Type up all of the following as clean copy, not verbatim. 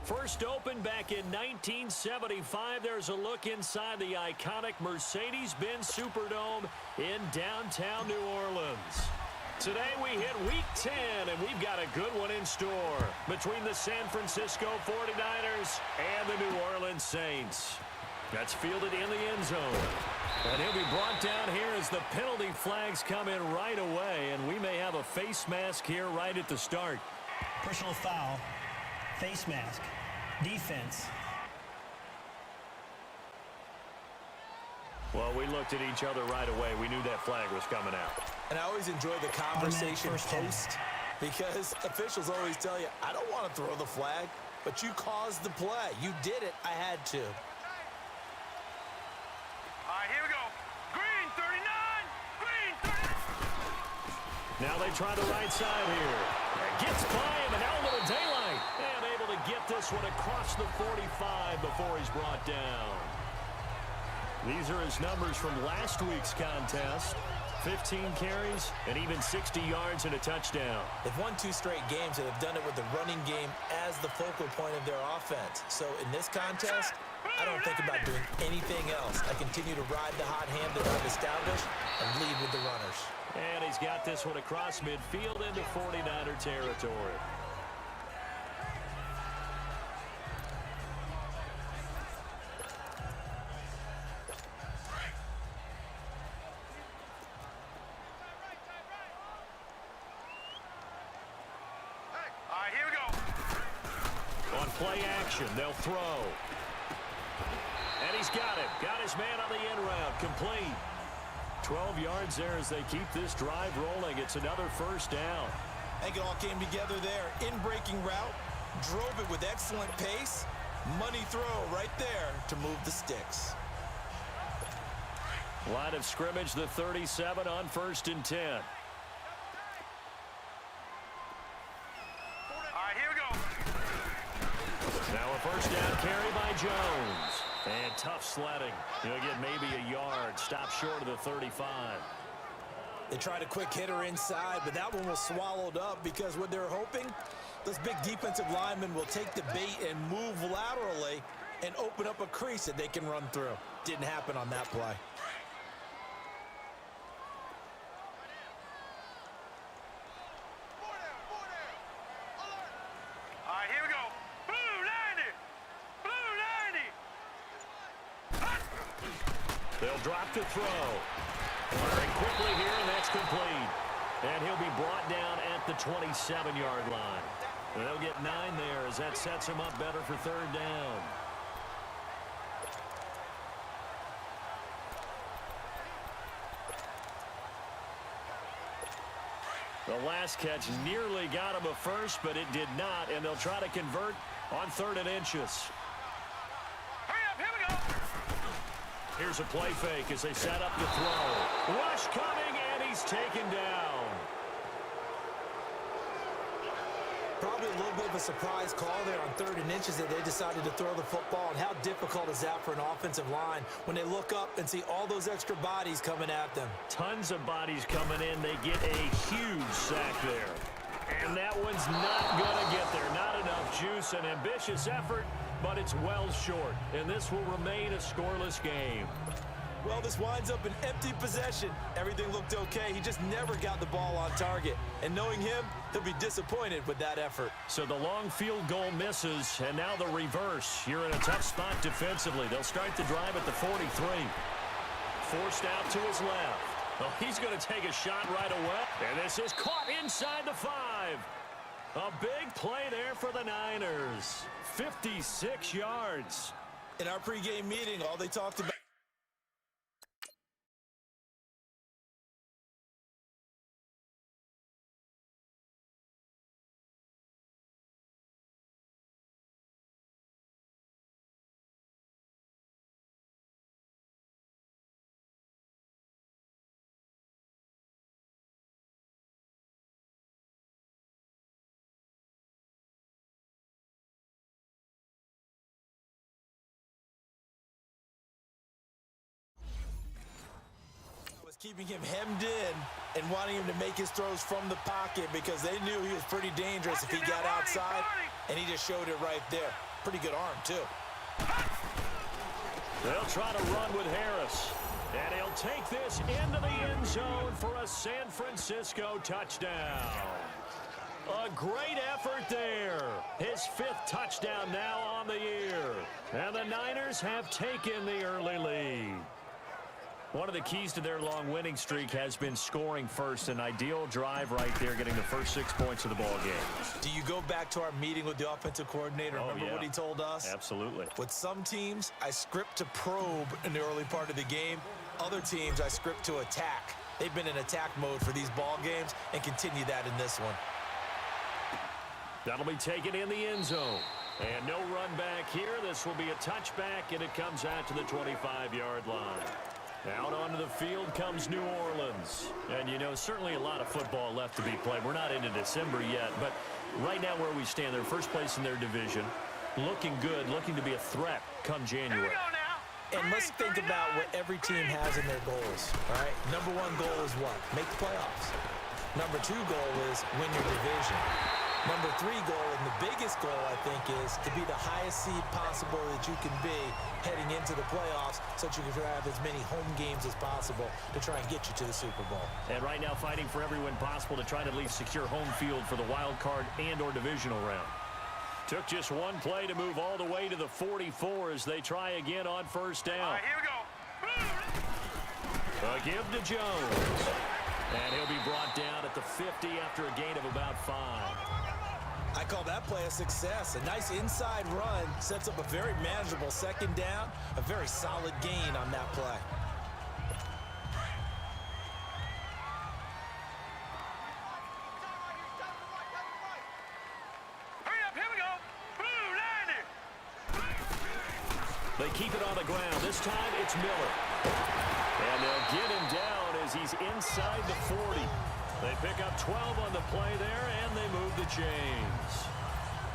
First opened back in 1975, there's a look inside the iconic Mercedes-Benz Superdome in downtown New Orleans. Today we hit Week 10, and we've got a good one in store between the San Francisco 49ers and the New Orleans Saints. That's fielded in the end zone. And he'll be brought down here as the penalty flags come in right away, and we may have a face mask here right at the start. Personal foul, face mask, defense. Well, we looked at each other right away. We knew that flag was coming out. And I always enjoy the conversation post because officials always tell you, I don't want to throw the flag, but you caused the play. You did it. I had to. All right, here we go. Green 39. Green 39. Now they try the right side here. Gets by him, and now a little daylight. And able to get this one across the 45 before he's brought down. These are his numbers from last week's contest. 15 carries and even 60 yards and a touchdown. They've won 2 straight games and have done it with the running game as the focal point of their offense. So in this contest, I don't think about doing anything else. I continue to ride the hot hand that I've established and lead with the runners. And he's got this one across midfield into 49er territory. Play action, they'll throw. And he's got it. Got his man on the end route, complete. 12 yards there as they keep this drive rolling. It's another first down. I think it all came together there. In-breaking route, drove it with excellent pace. Money throw right there to move the sticks. Line of scrimmage, the 37 on 1st and 10. Now a first down carry by Jones. And tough sledding. He'll get maybe a yard. Stop short of the 35. They tried a quick hitter inside, but that one was swallowed up because what they're hoping, those big defensive linemen will take the bait and move laterally and open up a crease that they can run through. Didn't happen on that play. They'll drop to throw. Firing quickly here, and that's complete. And he'll be brought down at the 27-yard line. And they'll get 9 there as that sets him up better for 3rd down. The last catch nearly got him a first, but it did not, and they'll try to convert on 3rd and inches. Here's a play fake as they set up to throw. Rush coming, and he's taken down. Probably a little bit of a surprise call there on 3rd and inches that they decided to throw the football. And how difficult is that for an offensive line when they look up and see all those extra bodies coming at them? Tons of bodies coming in. They get a huge sack there. And that one's not going to get there. Not enough juice. An ambitious effort, but it's well short. And this will remain a scoreless game. Well, this winds up an empty possession. Everything looked okay. He just never got the ball on target. And knowing him, he'll be disappointed with that effort. So the long field goal misses, and now the reverse. You're in a tough spot defensively. They'll start the drive at the 43. Forced out to his left. Oh, he's going to take a shot right away. And this is caught inside the 5. A big play there for the Niners. 56 yards. In our pregame meeting, all they talked about. Keeping him hemmed in and wanting him to make his throws from the pocket because they knew he was pretty dangerous if he got outside, and he just showed it right there. Pretty good arm, too. They'll try to run with Harris. And he'll take this into the end zone for a San Francisco touchdown. A great effort there. His 5th touchdown now on the year. And the Niners have taken the early lead. One of the keys to their long winning streak has been scoring first. An ideal drive right there, getting the first 6 points of the ball game. Do you go back to our meeting with the offensive coordinator? Remember what he told us? Absolutely. With some teams, I script to probe in the early part of the game. Other teams, I script to attack. They've been in attack mode for these ball games and continue that in this one. That'll be taken in the end zone. And no run back here. This will be a touchback, and it comes out to the 25-yard line. Out onto the field comes New Orleans. And, you know, certainly a lot of football left to be played. We're not into December yet, but right now where we stand, they're first place in their division. Looking good, looking to be a threat come January. And let's think about what every team has in their goals, all right? Number 1 goal is what? Make the playoffs. Number 2 goal is win your division. Number 3 goal, and the biggest goal, I think, is to be the highest seed possible that you can be heading into the playoffs so that you can have as many home games as possible to try and get you to the Super Bowl. And right now fighting for every win possible to try to at least secure home field for the wild card and or divisional round. Took just one play to move all the way to the 44 as they try again on first down. All right, here we go. A give to Jones. And he'll be brought down at the 50 after a gain of about 5. I call that play a success. A nice inside run sets up a very manageable second down. A very solid gain on that play. Hurry up, here we go. Blue, Niner. They keep it on the ground. This time it's Miller. And they'll get him down as he's inside the 40. They pick up 12 on the play there, and they move the chains.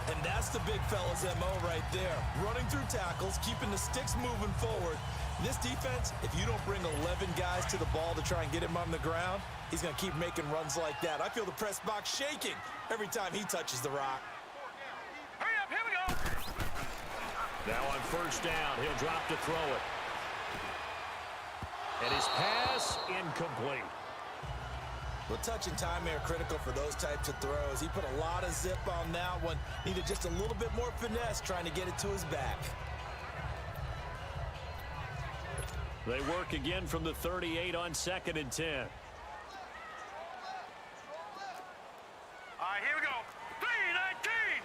And that's the big fella's MO right there. Running through tackles, keeping the sticks moving forward. This defense, if you don't bring 11 guys to the ball to try and get him on the ground, he's going to keep making runs like that. I feel the press box shaking every time he touches the rock. Hurry up, here we go. Now on first down, he'll drop to throw it. And his pass incomplete. Well, touch and timing are critical for those types of throws. He put a lot of zip on that one. Needed just a little bit more finesse trying to get it to his back. They work again from the 38 on 2nd and 10. All right, here we go. 3-19.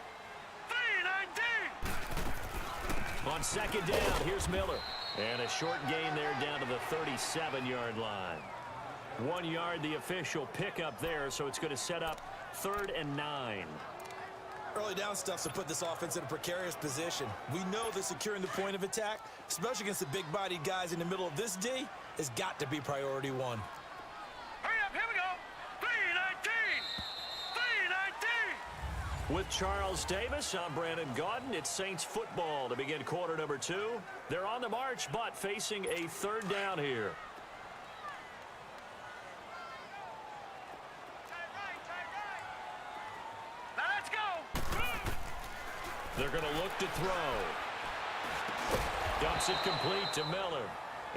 3-19. On 2nd down, here's Miller. And a short gain there down to the 37-yard line. 1 yard, the official pickup there, so it's going to set up 3rd and 9. Early down stuff to put this offense in a precarious position. We know that securing the point of attack, especially against the big-bodied guys in the middle of this D, has got to be priority 1. Hurry up, here we go. 3-19. 3-19. With Charles Davis, I'm Brandon Gaudin. It's Saints football to begin quarter number 2. They're on the march, but facing a 3rd down here. They're going to look to throw. Dumps it complete to Miller.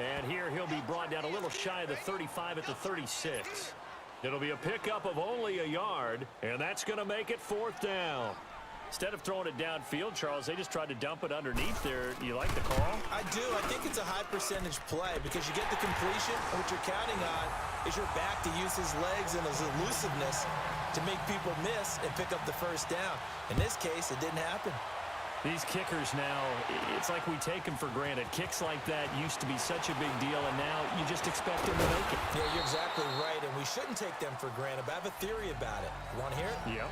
And here he'll be brought down a little shy of the 35 at the 36. It'll be a pickup of only a yard, and that's going to make it 4th down. Instead of throwing it downfield, Charles, they just tried to dump it underneath there. Do you like the call? I do. I think it's a high percentage play because you get the completion, and what you're counting on is your back to use his legs and his elusiveness to make people miss and pick up the 1st down. In this case, it didn't happen. These kickers now, it's like we take them for granted. Kicks like that used to be such a big deal, and now you just expect them to make it. Yeah, you're exactly right, and we shouldn't take them for granted, but I have a theory about it. You want to hear it? Yeah.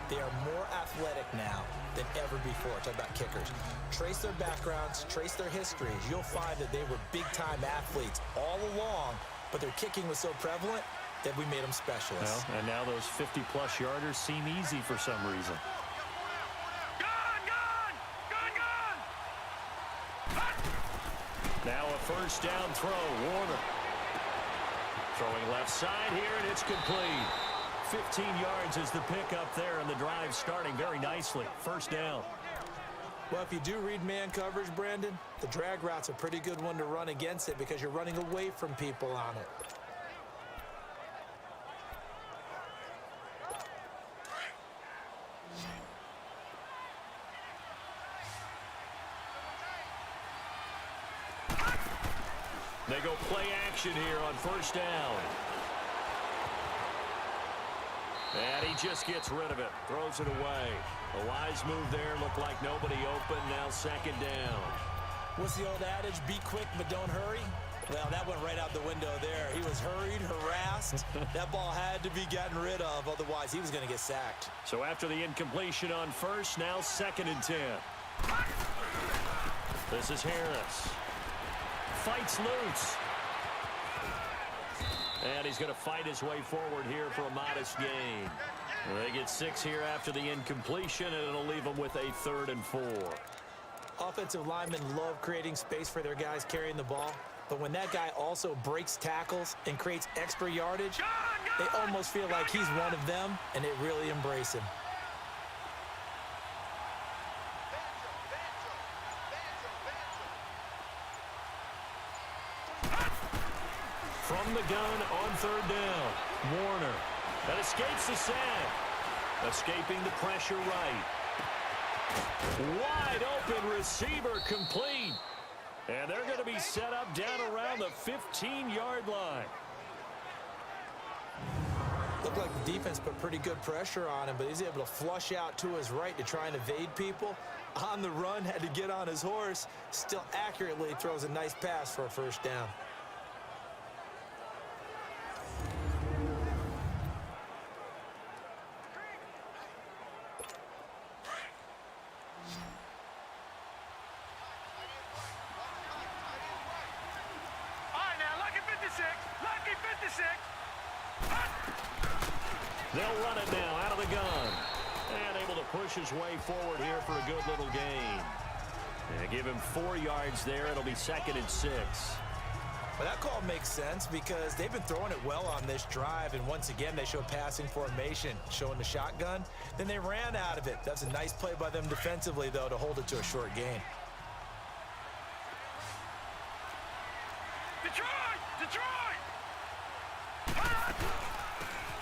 They are more athletic now than ever before. Talk about kickers. Trace their backgrounds, trace their histories. You'll find that they were big-time athletes all along, but their kicking was so prevalent that we made them specialists. Well, and now those 50-plus yarders seem easy for some reason. Now a 1st down throw, Warner. Throwing left side here, and it's complete. 15 yards is the pickup there, and the drive starting very nicely. 1st down. Well, if you do read man coverage, Brandon, the drag route's a pretty good one to run against it because you're running away from people on it. They go play action here on first down. And he just gets rid of it, throws it away. A wise move there, looked like nobody open, now second down. What's the old adage, be quick but don't hurry? Well, that went right out the window there. He was hurried, harassed. That ball had to be gotten rid of, otherwise he was going to get sacked. So after the incompletion on first, now 2nd and 10. This is Harris. Fights loose. And he's going to fight his way forward here for a modest gain. They get 6 here after the incompletion, and it'll leave them with a 3rd and 4. Offensive linemen love creating space for their guys carrying the ball, but when that guy also breaks tackles and creates extra yardage, they almost feel like he's one of them, and they really embrace him. From the gun on 3rd down, Warner. That escapes the sack. Escaping the pressure right. Wide open receiver complete. And they're going to be set up down around the 15-yard line. Looked like the defense put pretty good pressure on him, but he's able to flush out to his right to try and evade people. On the run, had to get on his horse. Still accurately throws a nice pass for a first down. They'll run it now out of the gun. And able to push his way forward here for a good little gain. And give him 4 yards there. It'll be 2nd and 6. Well, that call makes sense because they've been throwing it well on this drive, and once again they show passing formation, showing the shotgun. Then they ran out of it. That's a nice play by them defensively, though, to hold it to a short gain. Detroit!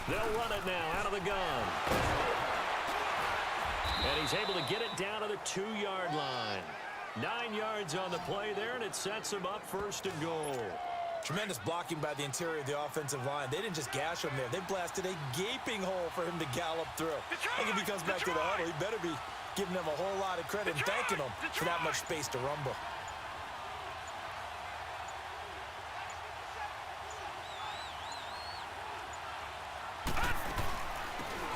They'll run it now out of the gun. And he's able to get it down to the 2-yard line. 9 yards on the play there, and it sets him up 1st and goal. Tremendous blocking by the interior of the offensive line. They didn't just gash him there. They blasted a gaping hole for him to gallop through. I think if he comes back to the huddle, he better be giving them a whole lot of credit and thanking them for that much space to rumble.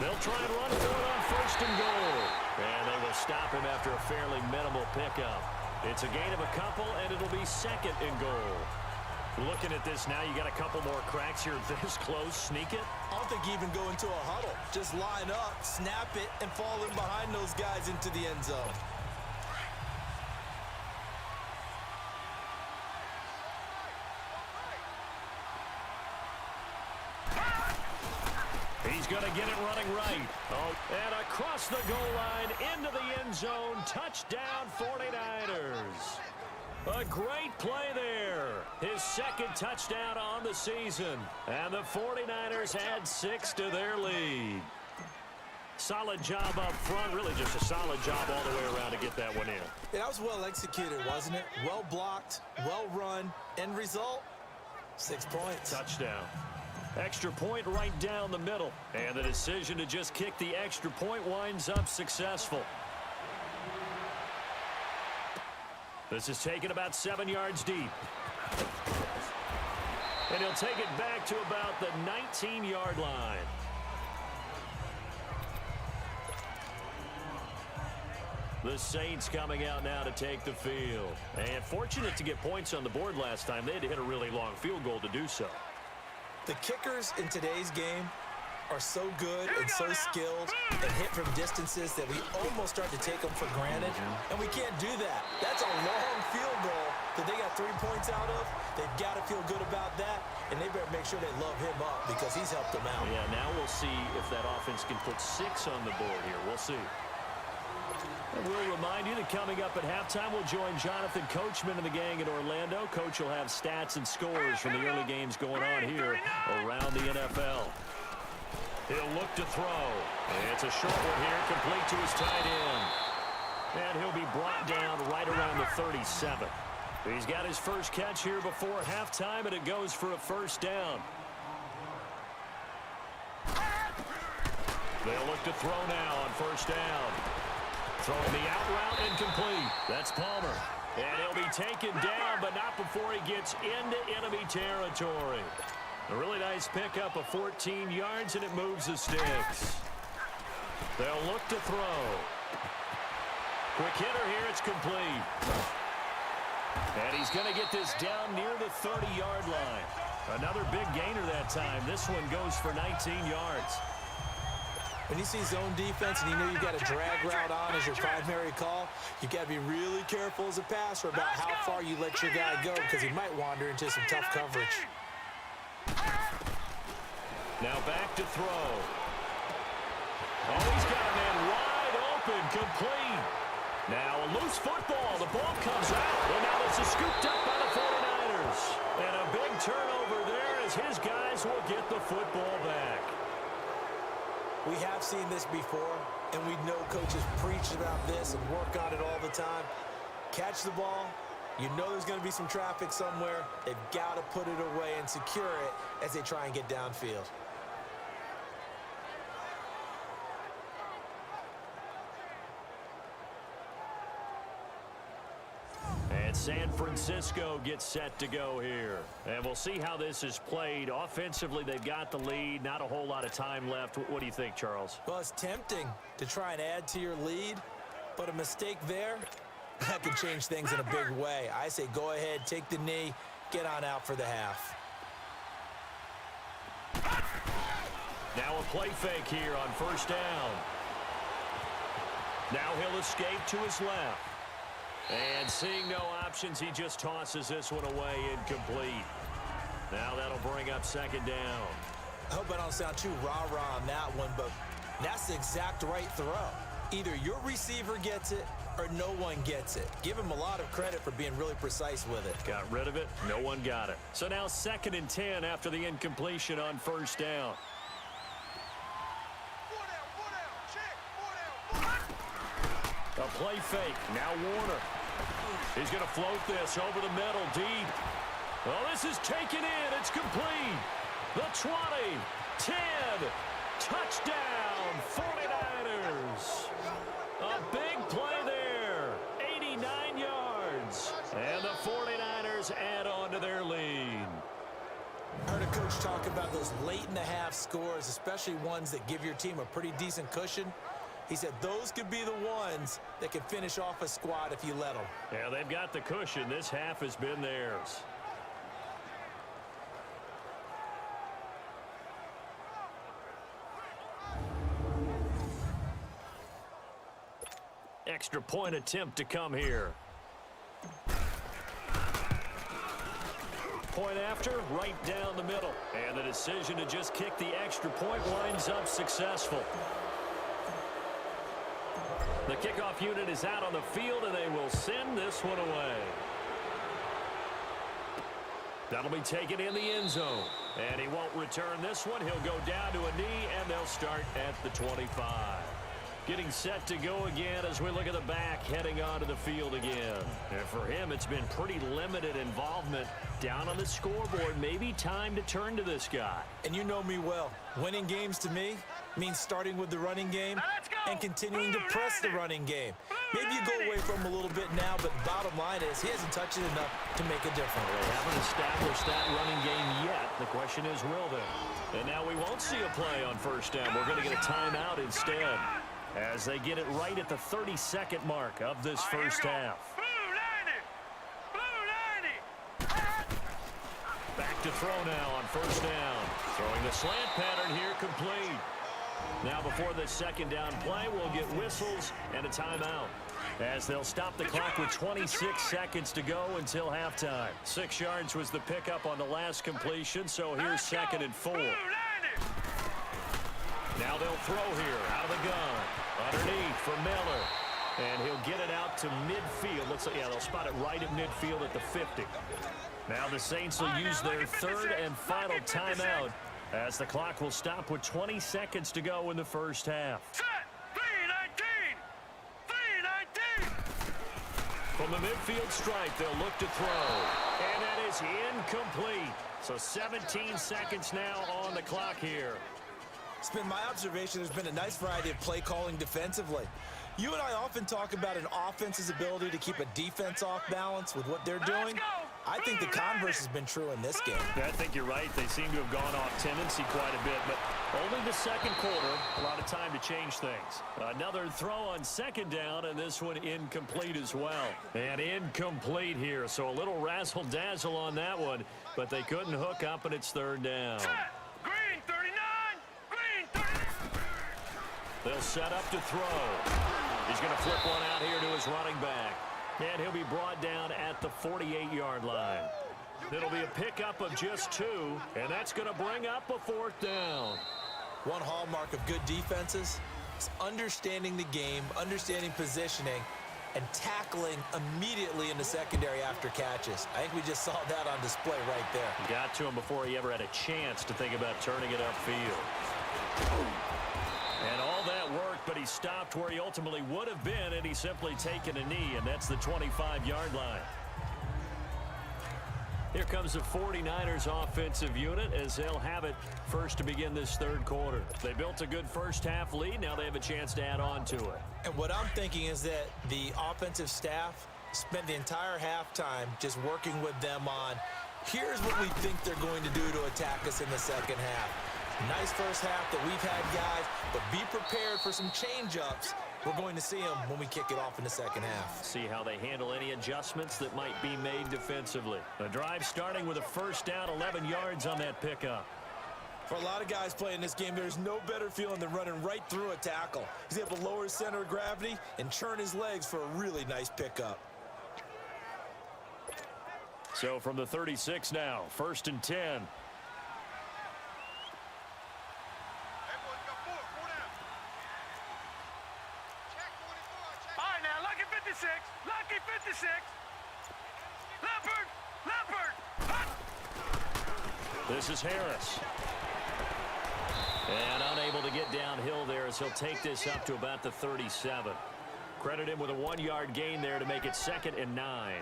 They'll try and run for it on 1st and goal. And they will stop him after a fairly minimal pickup. It's a gain of a couple, and it'll be 2nd and goal. Looking at this now, you got a couple more cracks here this close. Sneak it? I don't think you even go into a huddle. Just line up, snap it, and fall in behind those guys into the end zone. He's going to get it running right. Oh, and across the goal line into the end zone. Touchdown, 49ers. A great play there. His 2nd touchdown on the season. And the 49ers add 6 to their lead. Solid job up front. Really just a solid job all the way around to get that one in. Yeah, that was well executed, wasn't it? Well blocked, well run. End result, 6 points. Touchdown. Extra point right down the middle. And the decision to just kick the extra point winds up successful. This is taken about 7 yards deep. And he'll take it back to about the 19-yard line. The Saints coming out now to take the field. And fortunate to get points on the board last time. They had to hit a really long field goal to do so. The kickers in today's game are so good and so skilled and hit from distances that we almost start to take them for granted, and we can't do that. That's a long field goal that they got 3 points out of. They've got to feel good about that, and they better make sure they love him up because he's helped them out. Yeah, now we'll see if that offense can put 6 on the board here. We'll see. And we'll remind you that coming up at halftime, we'll join Jonathan Coachman and the gang in Orlando. Coach will have stats and scores from the early games going on here around the NFL. He'll look to throw. It's a short one here, complete to his tight end. And he'll be brought down right around the 37. He's got his first catch here before halftime, and it goes for a first down. They'll look to throw now on first down. Throwing the out route, incomplete. That's Palmer. And he'll be taken down, but not before he gets into enemy territory. A really nice pickup of 14 yards, and it moves the sticks. They'll look to throw. Quick hitter here, it's complete. And he's going to get this down near the 30-yard line. Another big gainer that time. This one goes for 19 yards. When you see zone defense and you know you've got a drag route on as your primary call, you got to be really careful as a passer about how far you let your guy go because he might wander into some tough coverage. Now back to throw. Oh, he's got a man wide open, complete. Now a loose football. The ball comes out, and now this is scooped up by the 49ers. And a big turnover there as his guys will get the football back. We have seen this before, and we know coaches preach about this and work on it all the time. Catch the ball. You know there's going to be some traffic somewhere. They've got to put it away and secure it as they try and get downfield. And San Francisco gets set to go here. And we'll see how this is played. Offensively, they've got the lead. Not a whole lot of time left. What do you think, Charles? Well, it's tempting to try and add to your lead, but a mistake there, that can change things in a big way. I say go ahead, take the knee, get on out for the half. Now a play fake here on first down. Now he'll escape to his left. And seeing no options, he just tosses this one away, incomplete. Now that'll bring up second down. I hope I don't sound too rah-rah on that one, but that's the exact right throw. Either your receiver gets it or no one gets it. Give him a lot of credit for being really precise with it. Got rid of it. No one got it. So now 2nd and 10 after the incompletion on first down. A play fake. Now Warner. He's going to float this over the middle deep. Well, this is taken in. It's complete. The 20, 10, touchdown, 49ers. A big play there. 89 yards. And the 49ers add on to their lead. I heard a coach talk about those late-in-the-half scores, especially ones that give your team a pretty decent cushion. He said those could be the ones that can finish off a squad if you let them. Yeah, they've got the cushion. This half has been theirs. Extra point attempt to come here. Point after, right down the middle. And the decision to just kick the extra point winds up successful. The kickoff unit is out on the field, and they will send this one away. That'll be taken in the end zone. And he won't return this one. He'll go down to a knee, and they'll start at the 25. Getting set to go again as we look at the back, heading onto the field again. And for him, it's been pretty limited involvement down on the scoreboard. Maybe time to turn to this guy. And you know me well. Winning games to me means starting with the running game and continuing to press the running game. Maybe you go away from him a little bit now, but bottom line is he hasn't touched it enough to make a difference. They haven't established that running game yet. The question is, will they? And now we won't see a play on first down. We're going to get a timeout instead, as they get it right at the 32nd mark of this first half. Back to throw now on first down. Throwing the slant pattern here, complete. Now before the second down play, we'll get whistles and a timeout, as they'll stop the clock with 26 seconds to go until halftime. 6 yards was the pickup on the last completion, so here's 2nd and 4. Now they'll throw here out of the gun. Underneath for Miller. And he'll get it out to midfield. Looks like, yeah, they'll spot it right at midfield at the 50. Now the Saints will use their third and final timeout as the clock will stop with 20 seconds to go in the first half. Set. 3-19. 3-19. From the midfield stripe, they'll look to throw. And that is incomplete. So 17 seconds now on the clock here. It's been my observation there's been a nice variety of play calling defensively. You and I often talk about an offense's ability to keep a defense off balance with what they're doing. I think the converse has been true in this game. I think you're right. They seem to have gone off tendency quite a bit, but only the second quarter. A lot of time to change things. Another throw on second down, and this one incomplete as well. And incomplete here, so a little razzle-dazzle on that one, but they couldn't hook up, and it's third down. Green 39. Green 39. They'll set up to throw. He's going to flip one out here to his running back. And he'll be brought down at the 48-yard line. It'll be a pickup of just 2, and that's going to bring up a fourth down. One hallmark of good defenses is understanding the game, understanding positioning, and tackling immediately in the secondary after catches. I think we just saw that on display right there. Got to him before he ever had a chance to think about turning it upfield. And all that worked, but he stopped where he ultimately would have been, and he's simply taken a knee, and that's the 25-yard line. Here comes the 49ers offensive unit as they'll have it first to begin this third quarter. They built a good first-half lead. Now they have a chance to add on to it. And what I'm thinking is that the offensive staff spent the entire halftime just working with them on, here's what we think they're going to do to attack us in the second half. Nice first half that we've had, guys, but be prepared for some change-ups. We're going to see them when we kick it off in the second half. See how they handle any adjustments that might be made defensively. The drive starting with a first down, 11 yards on that pickup. For a lot of guys playing this game, there's no better feeling than running right through a tackle. He's able to lower his center of gravity and churn his legs for a really nice pickup. So from the 36 now, first and 10. Lucky 56. Leopard. This is Harris. And unable to get downhill there as he'll take this up to about the 37. Credit him with a 1-yard gain there to make it 2nd and 9.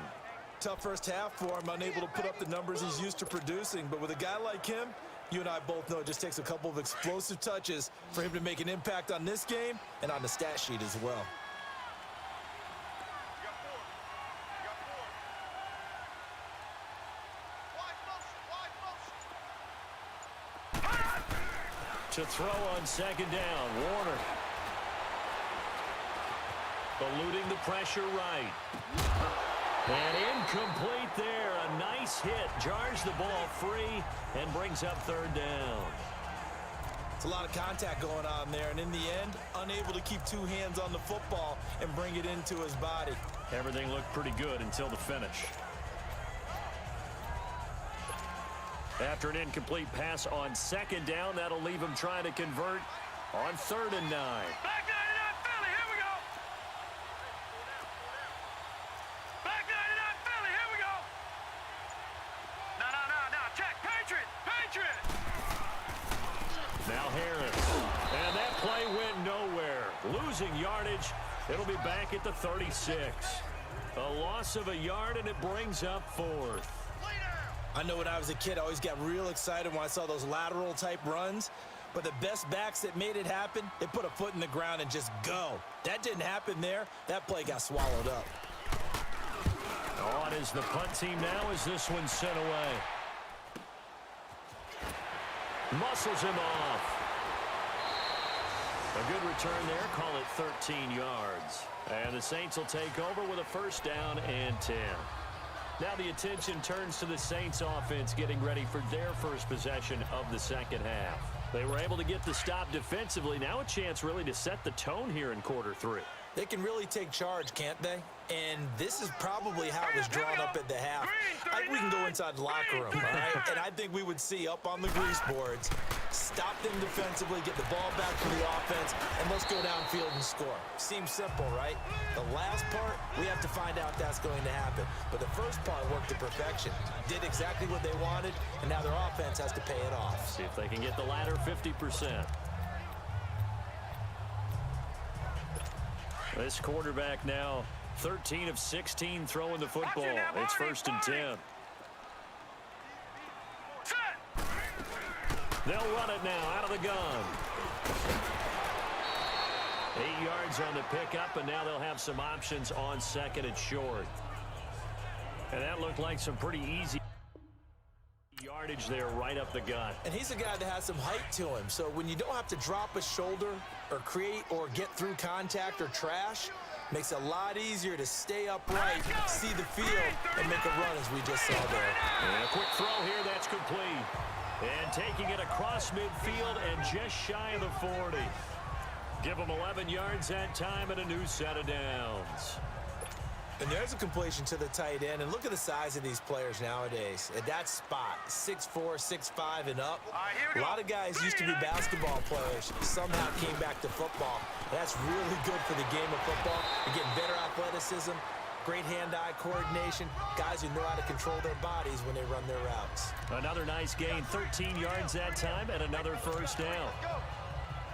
Tough first half for him, unable to put up the numbers he's used to producing. But with a guy like him, you and I both know it just takes a couple of explosive touches for him to make an impact on this game and on the stat sheet as well. To throw on second down, Warner. Eluding the pressure right. And incomplete there. A nice hit. Jars the ball free and brings up third down. It's a lot of contact going on there, and in the end, unable to keep 2 hands on the football and bring it into his body. Everything looked pretty good until the finish. After an incomplete pass on second down, that'll leave him trying to convert on 3rd and 9. Back 99 Philly, here we go. Back 99 Philly, here we go. No, check. Patriot. Now Harris. And that play went nowhere. Losing yardage. It'll be back at the 36. A loss of a yard, and it brings up 4th. I know when I was a kid, I always got real excited when I saw those lateral-type runs. But the best backs that made it happen, they put a foot in the ground and just go. That didn't happen there. That play got swallowed up. On is the punt team now as this one's sent away. Muscles him off. A good return there. Call it 13 yards. And the Saints will take over with a first down and 10. Now the attention turns to the Saints offense getting ready for their first possession of the second half. They were able to get the stop defensively. Now a chance really to set the tone here in quarter 3. They can really take charge, can't they? And this is probably how it was drawn up at the half. I think we can go inside the locker room, all right? And I think we would see up on the grease boards, stop them defensively, get the ball back to the offense, and let's go downfield and score. Seems simple, right? The last part, we have to find out if that's going to happen. But the first part worked to perfection. Did exactly what they wanted, and now their offense has to pay it off. See if they can get the latter 50%. This quarterback now 13 of 16 throwing the football. It's 1st and 10. They'll run it now out of the gun. 8 yards on the pickup, and now they'll have some options on 2nd and short. And that looked like some pretty easy yardage there right up the gut. And he's a guy that has some height to him. So when you don't have to drop a shoulder or create or get through contact or trash, makes it a lot easier to stay upright, see the field, and make a run as we just saw there. And a quick throw here, that's complete. And taking it across midfield and just shy of the 40. Give them 11 yards that time and a new set of downs. And there's a completion to the tight end. And look at the size of these players nowadays. At that spot, 6'4", 6'5", and up. A lot of guys used to be basketball players. Somehow came back to football. And that's really good for the game of football. You're getting better athleticism, great hand-eye coordination, guys who know how to control their bodies when they run their routes. Another nice gain, 13 yards that time, and another 1st down.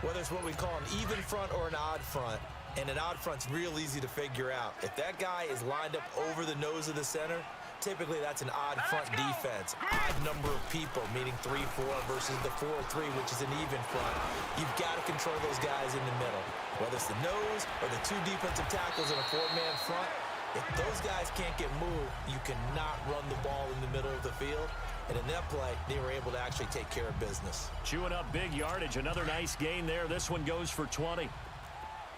Whether it's what we call an even front or an odd front, and an odd front's real easy to figure out. If that guy is lined up over the nose of the center, typically that's an odd front defense. Odd number of people, meaning 3-4 versus the 4-3, which is an even front. You've got to control those guys in the middle. Whether it's the nose or the 2 defensive tackles in a 4-man front, if those guys can't get moved, you cannot run the ball in the middle of the field. And in that play, they were able to actually take care of business. Chewing up big yardage. Another nice gain there. This one goes for 20.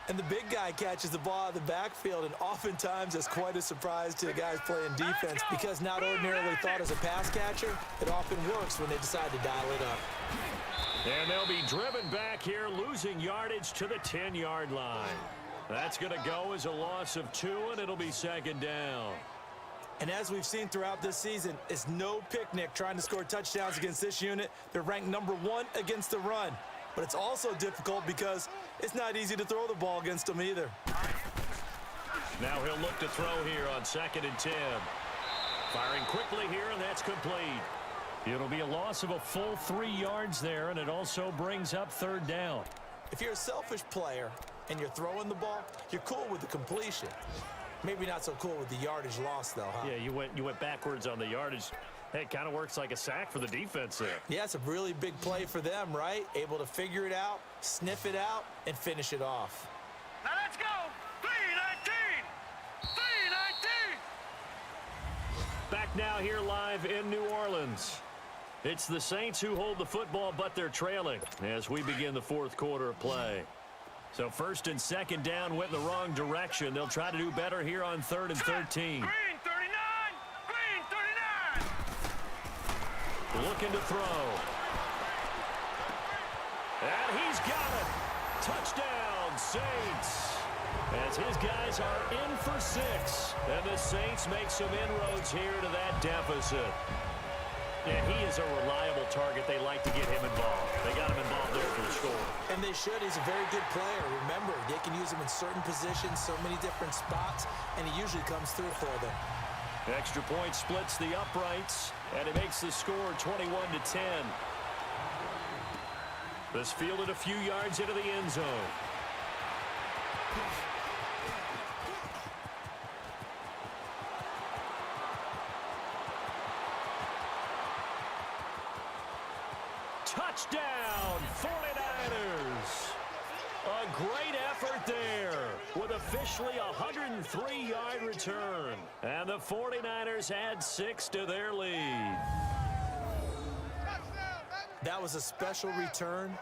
And the big guy catches the ball out of the backfield, and oftentimes it's quite a surprise to the guys playing defense because not ordinarily thought as a pass catcher, it often works when they decide to dial it up. And they'll be driven back here, losing yardage to the 10-yard line. That's going to go as a loss of 2, and it'll be 2nd down. And as we've seen throughout this season, it's no picnic trying to score touchdowns against this unit. They're ranked number 1 against the run. But it's also difficult because it's not easy to throw the ball against them either. Now he'll look to throw here on 2nd and 10. Firing quickly here, and that's complete. It'll be a loss of a full 3 yards there, and it also brings up 3rd down. If you're a selfish player and you're throwing the ball, you're cool with the completion. Maybe not so cool with the yardage loss, though, huh? Yeah, you went backwards on the yardage. Hey, it kind of works like a sack for the defense there. Yeah, it's a really big play for them, right? Able to figure it out, sniff it out, and finish it off. Now let's go. 3-19. 3-19. Back now here live in New Orleans. It's the Saints who hold the football, but they're trailing as we begin the 4th quarter of play. So 1st and 2nd down went in the wrong direction. They'll try to do better here on 3rd and 13. Green 39. Green 39. Looking to throw. And he's got it. Touchdown, Saints. As his guys are in for 6. And the Saints make some inroads here to that deficit. Yeah, he is a reliable target. They like to get him involved. They got him involved there for the score. And they should. He's a very good player. Remember, they can use him in certain positions, so many different spots, and he usually comes through for them. Extra point splits the uprights, and it makes the score 21-10. This fielded a few yards into the end zone. Touchdown, 49ers. A great effort there with officially a 103-yard return. And the 49ers add 6 to their lead. That was a special return,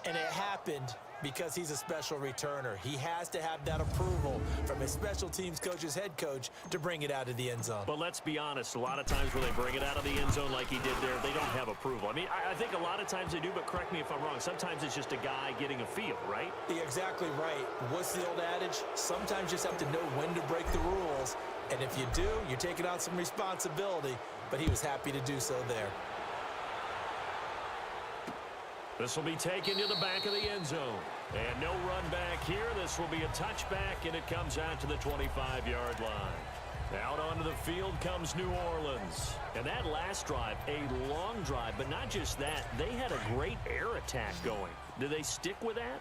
and it happened Because he's a special returner. He has to have that approval from his special teams coach's head coach to bring it out of the end zone. But let's be honest, a lot of times when they bring it out of the end zone like he did there, they don't have approval. I mean, I think a lot of times they do, but correct me if I'm wrong. Sometimes it's just a guy getting a feel, right? You're exactly right. What's the old adage? Sometimes you just have to know when to break the rules. And if you do, you're taking on some responsibility. But he was happy to do so there. This will be taken to the back of the end zone. And no run back here. This will be a touchback, and it comes out to the 25-yard line. Out onto the field comes New Orleans. And that last drive, a long drive, but not just that. They had a great air attack going. Do they stick with that?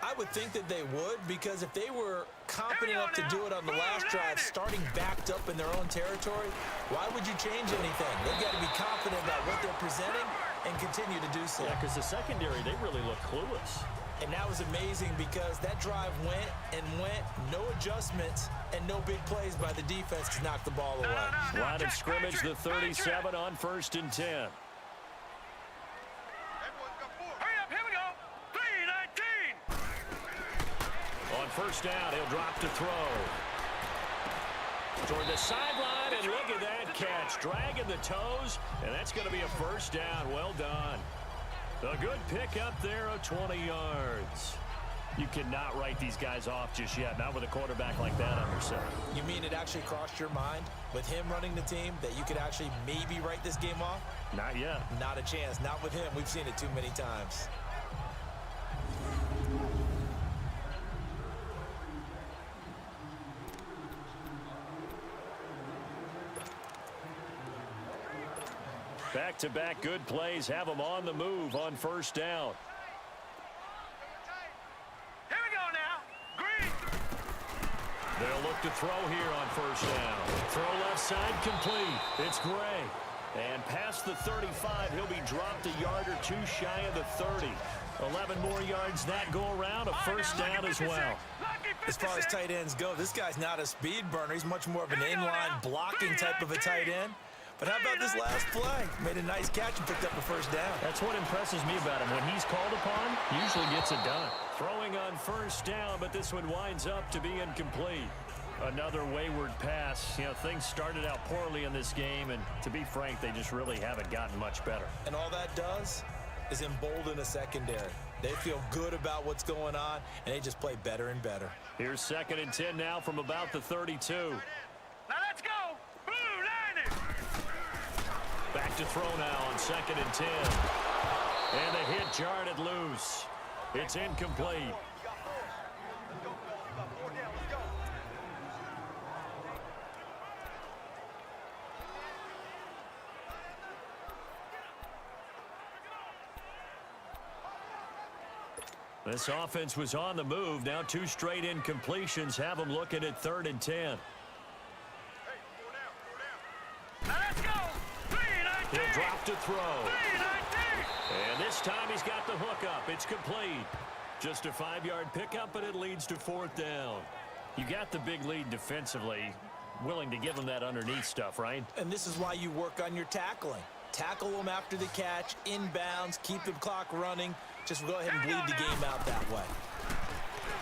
I would think that they would, because if they were confident enough to do it on the last drive, starting backed up in their own territory, why would you change anything? They've got to be confident about what they're presenting and continue to do so. Yeah, because the secondary, they really look clueless. And that was amazing because that drive went and went, no adjustments, and no big plays by the defense to knock the ball away. Line of scrimmage, the 37 on 1st and 10. Hurry up, here we go. 3-19. On 1st down, he'll drop to throw. Toward the sideline, and look at that catch. Dragging the toes, and that's going to be a 1st down. Well done. A good pick up there of 20 yards. You cannot write these guys off just yet, not with a quarterback like that on your side. You mean it actually crossed your mind with him running the team that you could actually maybe write this game off? Not yet. Not a chance. Not with him. We've seen it too many times. Back-to-back good plays have them on the move on 1st down. Here we go now. Green. They'll look to throw here on 1st down. Throw left side complete. It's Gray. And past the 35, he'll be dropped a yard or two shy of the 30. 11 more yards that go around, a 1st down as well. As far as tight ends go, this guy's not a speed burner. He's much more of an inline blocking type of a tight end. But how about this last play? Made a nice catch and picked up a 1st down. That's what impresses me about him. When he's called upon, usually gets it done. Throwing on 1st down, but this one winds up to be incomplete. Another wayward pass. You know, things started out poorly in this game, and to be frank, they just really haven't gotten much better. And all that does is embolden a secondary. They feel good about what's going on, and they just play better and better. Here's 2nd and 10 now from about the 32. Now let's go. Blue Niners. Back to throw now on 2nd and 10. And the hit jarred loose. It's incomplete. This offense was on the move. Now 2 straight incompletions have them looking at 3rd and 10. Now let's go. 3-19. He'll drop to throw. 3-19. And this time he's got the hook up. It's complete. Just a 5-yard pickup, but it leads to 4th down. You got the big lead defensively. Willing to give him that underneath stuff, right? And this is why you work on your tackling. Tackle them after the catch, inbounds, keep the clock running. Just go ahead and bleed the game out that way.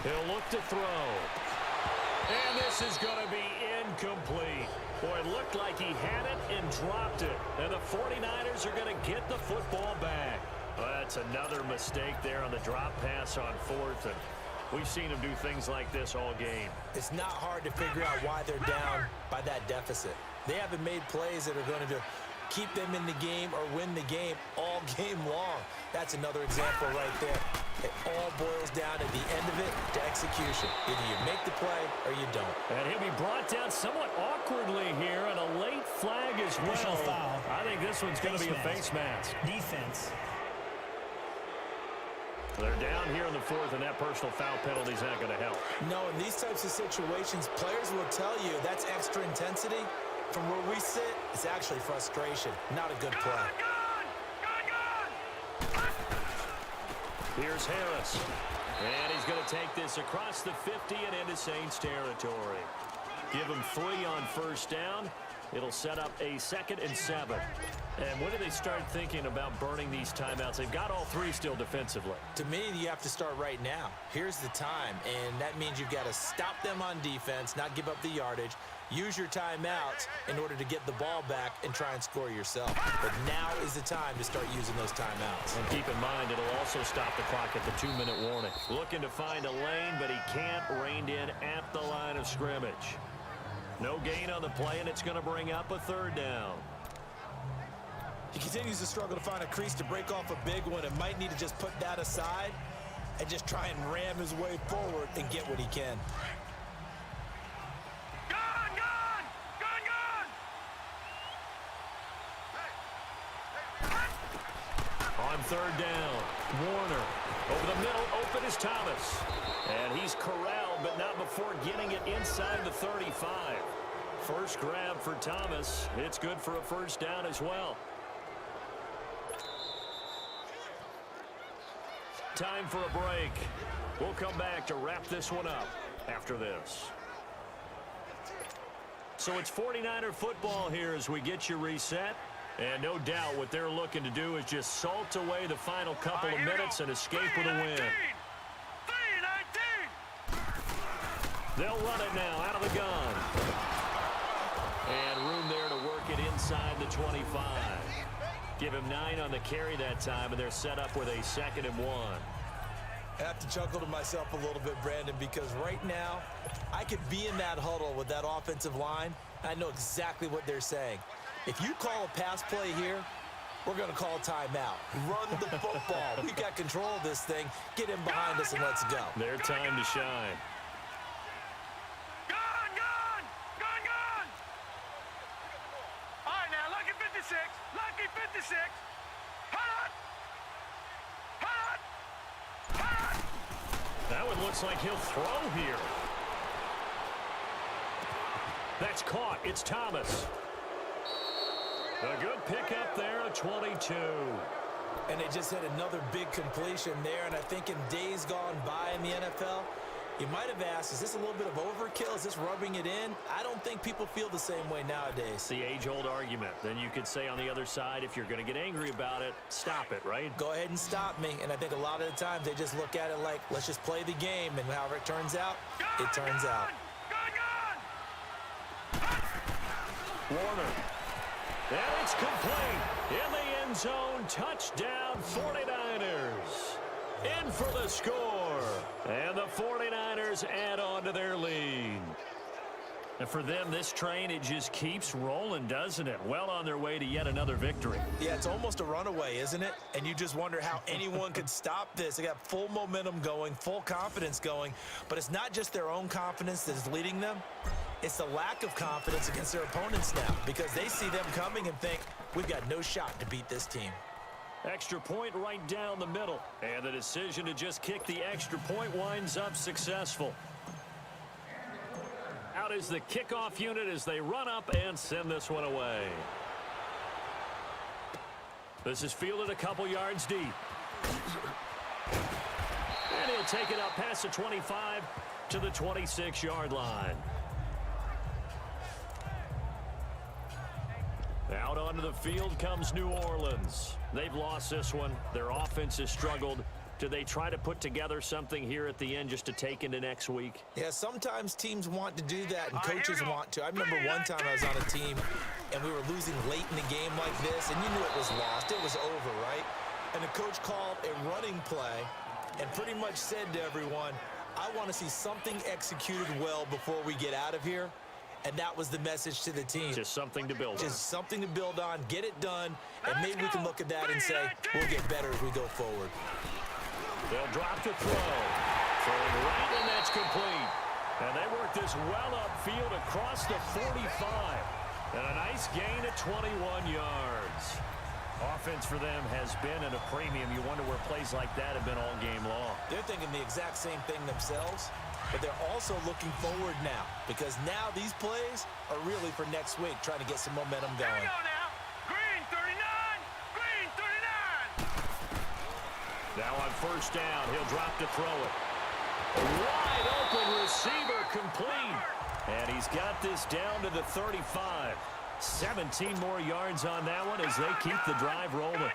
He'll look to throw. And this is going to be incomplete. Boy, it looked like he had it and dropped it. And the 49ers are going to get the football back. That's another mistake there on the drop pass on 4th. And we've seen him do things like this all game. It's not hard to figure out why they're down by that deficit. They haven't made plays that are going to keep them in the game or win the game all game long. That's another example right there. It all boils down at the end of it to execution. Either you make the play or you don't. And he'll be brought down somewhat awkwardly here, and a late flag as well. Personal foul. I think this one's going to be a face mask. Defense. They're down here in the 4th, and that personal foul penalty is not going to help. No, in these types of situations, players will tell you that's extra intensity. From where we sit, it's actually frustration, not a good play. Here's Harris. And he's going to take this across the 50 and into Saints territory. Give him 3 on 1st down. It'll set up a 2nd and 7. And when do they start thinking about burning these timeouts? They've got all 3 still defensively. To me, you have to start right now. Here's the time, and that means you've got to stop them on defense, not give up the yardage, use your timeouts in order to get the ball back and try and score yourself. But now is the time to start using those timeouts. And keep in mind, it'll also stop the clock at the 2-minute warning. Looking to find a lane, but he can't. Reined in at the line of scrimmage. No gain on the play, and it's going to bring up a 3rd down. He continues to struggle to find a crease to break off a big one and might need to just put that aside and just try and ram his way forward and get what he can. On 3rd down, Warner. Over the middle, open is Thomas. And he's corralled, but not before getting it inside the 35. First grab for Thomas. It's good for a 1st down as well. Time for a break. We'll come back to wrap this one up after this. So it's 49er football here as we get you reset. And no doubt what they're looking to do is just salt away the final couple of minutes and escape with a win. They'll run it now out of the gun. And room there to work it inside the 25. Give him 9 on the carry that time, and they're set up with a 2nd and 1. I have to chuckle to myself a little bit, Brandon, because right now I could be in that huddle with that offensive line, and I know exactly what they're saying. If you call a pass play here, we're going to call a timeout. Run the football. We've got control of this thing. Get him behind us and let's go. Their time to shine. All right, now, lucky 56. Lucky 56. Hot! Hot! Hot! That one looks like he'll throw here. That's caught. It's Thomas. A good pickup there, a 22. And they just hit another big completion there, and I think in days gone by in the NFL, you might have asked, is this a little bit of overkill? Is this rubbing it in? I don't think people feel the same way nowadays. It's the age-old argument. Then you could say on the other side, if you're going to get angry about it, stop it, right? Go ahead and stop me. And I think a lot of the times they just look at it like, let's just play the game, and however it turns out, it turns out. Warner. And it's complete. In the end zone, touchdown 49ers. In for the score. And the 49ers add on to their lead. And for them, this train, it just keeps rolling, doesn't it? Well on their way to yet another victory. Yeah, it's almost a runaway, isn't it? And you just wonder how anyone could stop this. They got full momentum going, full confidence going. But it's not just their own confidence that is leading them. It's the lack of confidence against their opponents now because they see them coming and think, we've got no shot to beat this team. Extra point right down the middle. And the decision to just kick the extra point winds up successful. Out is the kickoff unit as they run up and send this one away. This is fielded a couple yards deep. And he'll take it up past the 25 to the 26-yard line. Out onto the field comes New Orleans. They've lost this one. Their offense has struggled. Do they try to put together something here at the end just to take into next week? Yeah, sometimes teams want to do that and coaches want to. I remember one time I was on a team and we were losing late in the game like this and you knew it was lost. It was over, right? And the coach called a running play and pretty much said to everyone, I want to see something executed well before we get out of here. And that was the message to the team. Just something to build on. Just something to build on, get it done, and maybe we can look at that and say, we'll get better as we go forward. They'll drop to throw. Throwing right, and that's complete. And they work this well upfield across the 45. And a nice gain at 21 yards. Offense for them has been at a premium. You wonder where plays like that have been all game long. They're thinking the exact same thing themselves, but they're also looking forward now because now these plays are really for next week, trying to get some momentum going. Here we go now. Green 39. Green 39. Now on first down, he'll drop to throw it. Wide open receiver complete. And he's got this down to the 35. 17 more yards on that one as they keep the drive rolling.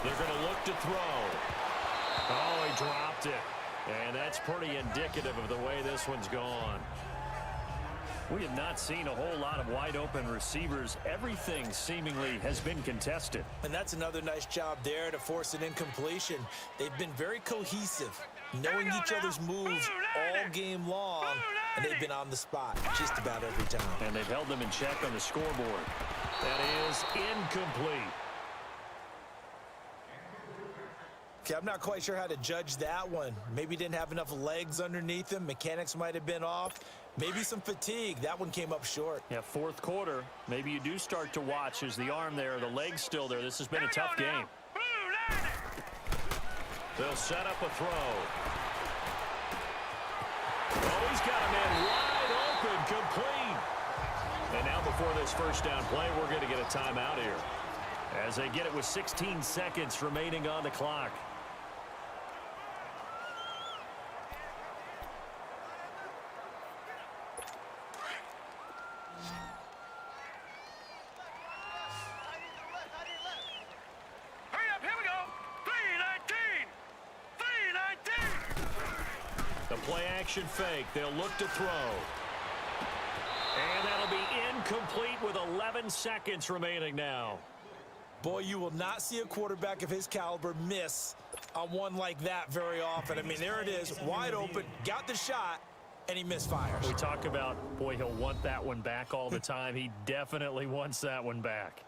They're going to look to throw. Oh, he dropped it. And that's pretty indicative of the way this one's gone. We have not seen a whole lot of wide-open receivers. Everything seemingly has been contested. And that's another nice job there to force an incompletion. They've been very cohesive, knowing each other's moves all game long, and they've been on the spot just about every time. And they've held them in check on the scoreboard. That is incomplete. Okay, I'm not quite sure how to judge that one. Maybe didn't have enough legs underneath him. Mechanics might have been off. Maybe some fatigue. That one came up short. Yeah, fourth quarter. Maybe you do start to watch as the arm there, the leg's still there. This has been a tough game. They'll set up a throw. Oh, he's got a man wide open, complete. And now before this first down play, we're going to get a timeout here, as they get it with 16 seconds remaining on the clock. Play-action fake. They'll look to throw. And that'll be incomplete with 11 seconds remaining now. Boy, you will not see a quarterback of his caliber miss on one like that very often. I mean, there it is, wide open, got the shot, and he misfires. We talk about, boy, he'll want that one back all the time. He definitely wants that one back.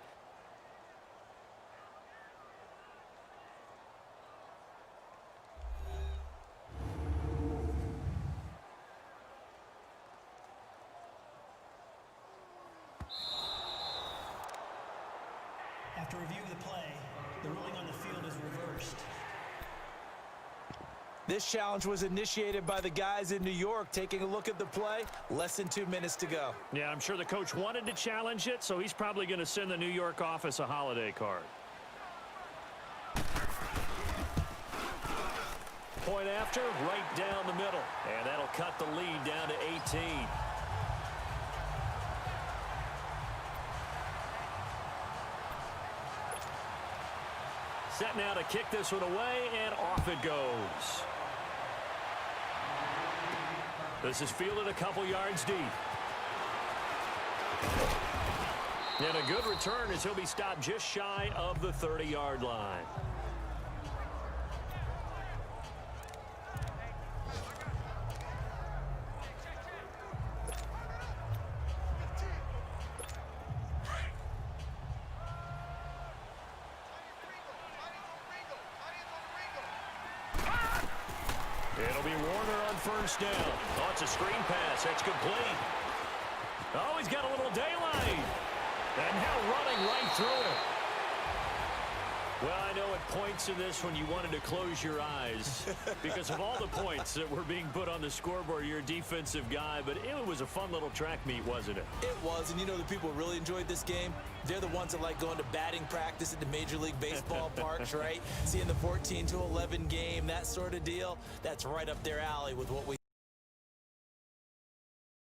After review of the play, the ruling on the field is reversed. This challenge was initiated by the guys in New York. Taking a look at the play, less than 2 minutes to go. Yeah, I'm sure the coach wanted to challenge it, so he's probably going to send the New York office a holiday card. Point after, right down the middle. And that'll cut the lead down to 18. Set now to kick this one away, and off it goes. This is fielded a couple yards deep. And a good return as he'll be stopped just shy of the 30-yard line. It'll be Warner on first down. Oh, it's a screen pass. That's complete. Oh, he's got a little daylight. And now running right through it. Well, I know at points in this when you wanted to close your eyes because of all the points that were being put on the scoreboard. You're a defensive guy, but it was a fun little track meet, wasn't it? It was, and you know the people who really enjoyed this game? They're the ones that like going to batting practice at the Major League Baseball parks, right? Seeing the 14-11 game, that sort of deal. That's right up their alley with what we